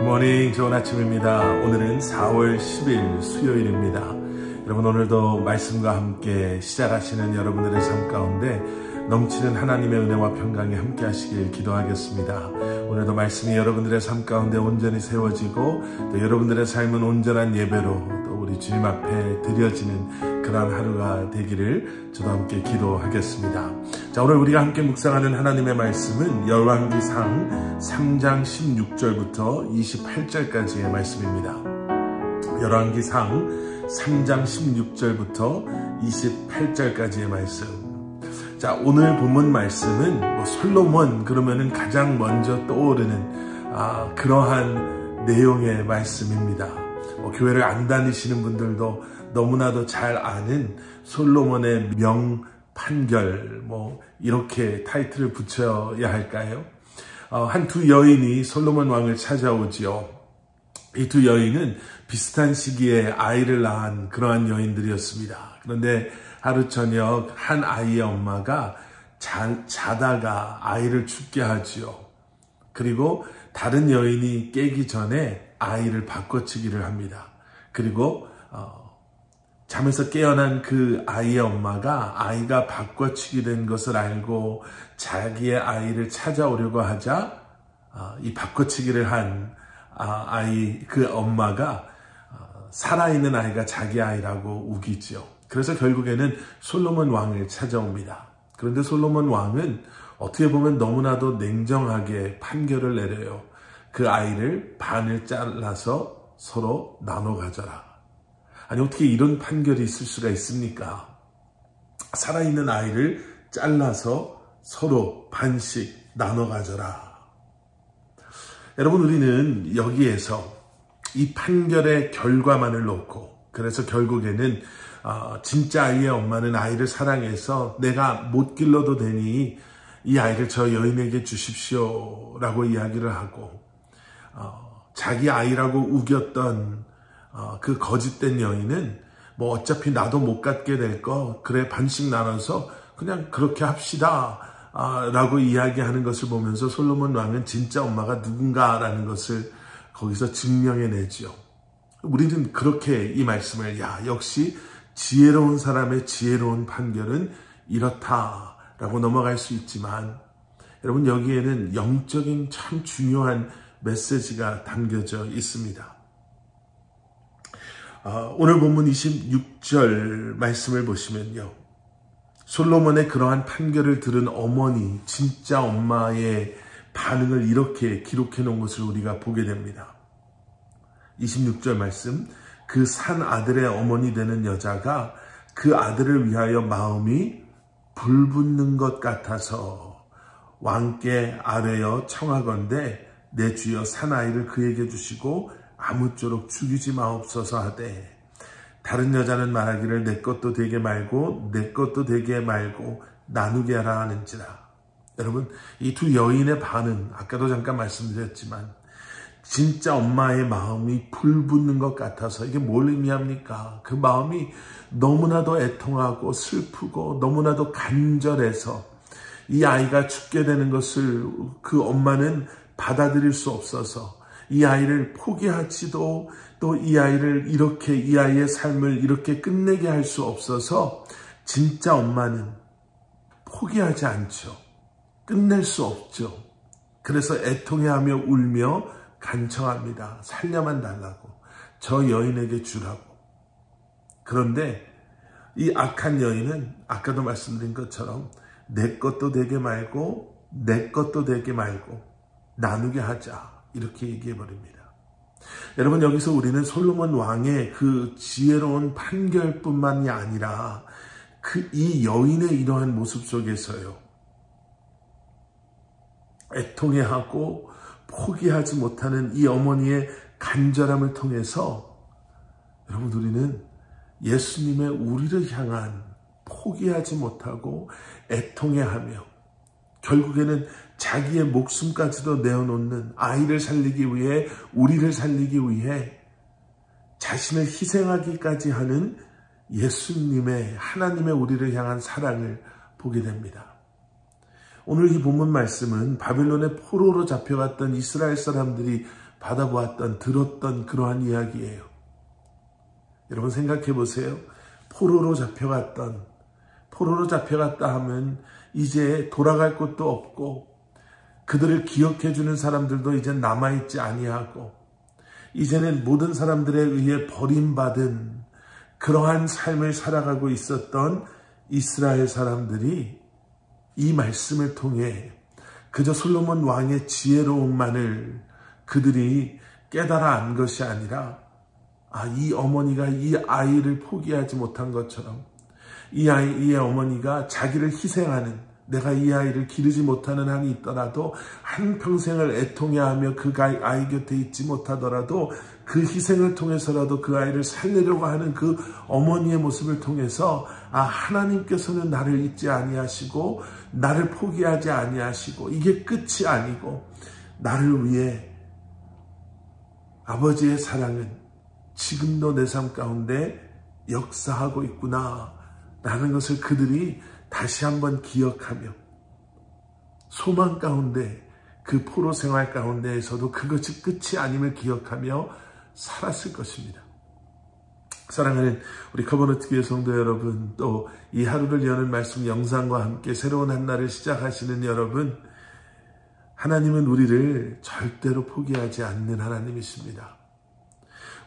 굿모닝, 좋은 아침입니다. 오늘은 4월 10일 수요일입니다. 여러분, 오늘도 말씀과 함께 시작하시는 여러분들의 삶 가운데 넘치는 하나님의 은혜와 평강이 함께 하시길 기도하겠습니다. 오늘도 말씀이 여러분들의 삶 가운데 온전히 세워지고 또 여러분들의 삶은 온전한 예배로 또 우리 주님 앞에 드려지는 그런 하루가 되기를 저도 함께 기도하겠습니다. 자, 오늘 우리가 함께 묵상하는 하나님의 말씀은 열왕기상 3장 16절부터 28절까지의 말씀입니다. 열왕기상 3장 16절부터 28절까지의 말씀. 자, 오늘 본문 말씀은 솔로몬 그러면은 가장 먼저 떠오르는 그러한 내용의 말씀입니다. 교회를 안 다니시는 분들도 너무나도 잘 아는 솔로몬의 명판결, 이렇게 타이틀을 붙여야 할까요? 한 두 여인이 솔로몬 왕을 찾아오지요. 이 두 여인은 비슷한 시기에 아이를 낳은 그러한 여인들이었습니다. 그런데 하루 저녁 한 아이의 엄마가 자다가 아이를 죽게 하지요. 그리고 다른 여인이 깨기 전에 아이를 바꿔치기를 합니다. 그리고 잠에서 깨어난 그 아이의 엄마가 아이가 바꿔치기 된 것을 알고 자기의 아이를 찾아오려고 하자 이 바꿔치기를 한 그 엄마가 살아있는 아이가 자기 아이라고 우기지요. 그래서 결국에는 솔로몬 왕을 찾아옵니다. 그런데 솔로몬 왕은 어떻게 보면 너무나도 냉정하게 판결을 내려요. 그 아이를 반을 잘라서 서로 나눠 가져라. 아니, 어떻게 이런 판결이 있을 수가 있습니까? 살아있는 아이를 잘라서 서로 반씩 나눠 가져라. 여러분, 우리는 여기에서 이 판결의 결과만을 놓고, 그래서 결국에는 진짜 아이의 엄마는 아이를 사랑해서 내가 못 길러도 되니 이 아이를 저 여인에게 주십시오 라고 이야기를 하고, 자기 아이라고 우겼던 그 거짓된 여인은 어차피 나도 못 갖게 될 거 그래 반씩 나눠서 그냥 그렇게 합시다 라고 이야기하는 것을 보면서 솔로몬 왕은 진짜 엄마가 누군가라는 것을 거기서 증명해내지요. 우리는 그렇게 이 말씀을 역시 지혜로운 사람의 지혜로운 판결은 이렇다라고 넘어갈 수 있지만, 여러분, 여기에는 영적인 참 중요한 메시지가 담겨져 있습니다. 오늘 본문 26절 말씀을 보시면요, 솔로몬의 그러한 판결을 들은 어머니, 진짜 엄마의 반응을 이렇게 기록해 놓은 것을 우리가 보게 됩니다. 26절 말씀, 그 산 아들의 어머니 되는 여자가 그 아들을 위하여 마음이 불붙는 것 같아서 왕께 아뢰어 청하건대 내 주여 사나이를 그에게 주시고 아무쪼록 죽이지 마옵소서 하되, 다른 여자는 말하기를 내 것도 되게 말고 내 것도 되게 말고 나누게 하라 하는지라. 여러분, 이 두 여인의 반응, 아까도 잠깐 말씀드렸지만 진짜 엄마의 마음이 불붙는 것 같아서, 이게 뭘 의미합니까? 그 마음이 너무나도 애통하고 슬프고 너무나도 간절해서 이 아이가 죽게 되는 것을 그 엄마는 받아들일 수 없어서 이 아이를 포기하지도, 또 이 아이를 이렇게, 이 아이의 삶을 이렇게 끝내게 할 수 없어서 진짜 엄마는 포기하지 않죠. 끝낼 수 없죠. 그래서 애통해하며 울며 간청합니다. 살려만 달라고, 저 여인에게 주라고. 그런데 이 악한 여인은 아까도 말씀드린 것처럼 내 것도 되게 말고 내 것도 되게 말고 나누게 하자, 이렇게 얘기해버립니다. 여러분, 여기서 우리는 솔로몬 왕의 그 지혜로운 판결뿐만이 아니라 이 여인의 이러한 모습 속에서요, 애통해하고 포기하지 못하는 이 어머니의 간절함을 통해서, 여러분, 우리는 예수님의 우리를 향한 포기하지 못하고 애통해하며 결국에는 자기의 목숨까지도 내어놓는, 아이를 살리기 위해, 우리를 살리기 위해 자신을 희생하기까지 하는 예수님의, 하나님의 우리를 향한 사랑을 보게 됩니다. 오늘 이 본문 말씀은 바빌론의 포로로 잡혀갔던 이스라엘 사람들이 받아보았던, 들었던 그러한 이야기예요. 여러분 생각해 보세요. 포로로 잡혀갔다 하면 이제 돌아갈 곳도 없고 그들을 기억해 주는 사람들도 이제 남아있지 아니하고 이제는 모든 사람들에 의해 버림받은 그러한 삶을 살아가고 있었던 이스라엘 사람들이 이 말씀을 통해 그저 솔로몬 왕의 지혜로움만을 그들이 깨달아 안 것이 아니라 이 어머니가 이 아이를 포기하지 못한 것처럼 이의 어머니가 자기를 희생하는, 내가 이 아이를 기르지 못하는 한이 있더라도 한평생을 애통해하며 그 아이 곁에 있지 못하더라도 그 희생을 통해서라도 그 아이를 살리려고 하는 그 어머니의 모습을 통해서 하나님께서는 나를 잊지 아니하시고 나를 포기하지 아니하시고 이게 끝이 아니고 나를 위해 아버지의 사랑은 지금도 내 삶 가운데 역사하고 있구나 라는 것을 그들이 다시 한번 기억하며 소망 가운데 그 포로 생활 가운데에서도 그것이 끝이 아님을 기억하며 살았을 것입니다. 사랑하는 우리 커버넌트 교회 성도 여러분, 또 이 하루를 여는 말씀 영상과 함께 새로운 한 날을 시작하시는 여러분, 하나님은 우리를 절대로 포기하지 않는 하나님이십니다.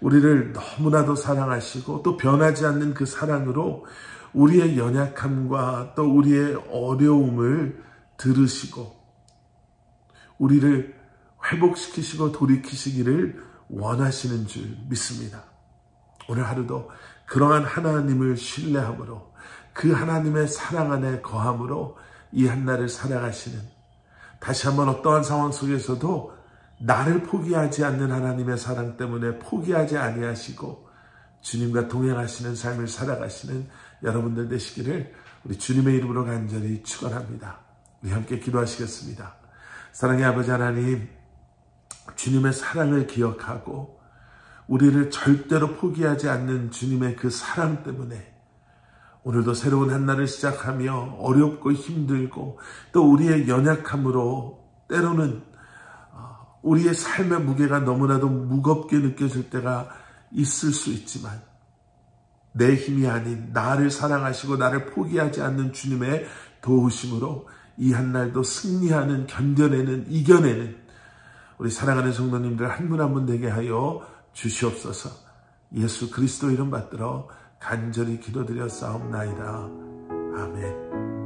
우리를 너무나도 사랑하시고 또 변하지 않는 그 사랑으로 우리의 연약함과 또 우리의 어려움을 들으시고 우리를 회복시키시고 돌이키시기를 원하시는 줄 믿습니다. 오늘 하루도 그러한 하나님을 신뢰함으로 그 하나님의 사랑 안에 거함으로 이 한날을 살아가시는, 다시 한번 어떠한 상황 속에서도 나를 포기하지 않는 하나님의 사랑 때문에 포기하지 아니하시고 주님과 동행하시는 삶을 살아가시는 여러분들 되시기를 우리 주님의 이름으로 간절히 축원합니다. 우리 함께 기도하시겠습니다. 사랑의 아버지 하나님, 주님의 사랑을 기억하고 우리를 절대로 포기하지 않는 주님의 그 사랑 때문에 오늘도 새로운 한 날을 시작하며 어렵고 힘들고 또 우리의 연약함으로 때로는 우리의 삶의 무게가 너무나도 무겁게 느껴질 때가 있을 수 있지만 내 힘이 아닌 나를 사랑하시고 나를 포기하지 않는 주님의 도우심으로 이 한날도 승리하는, 견뎌내는, 이겨내는 우리 사랑하는 성도님들 한 분 한 분 되게 하여 주시옵소서. 예수 그리스도 이름 받들어 간절히 기도드려 싸움나이다. 아멘.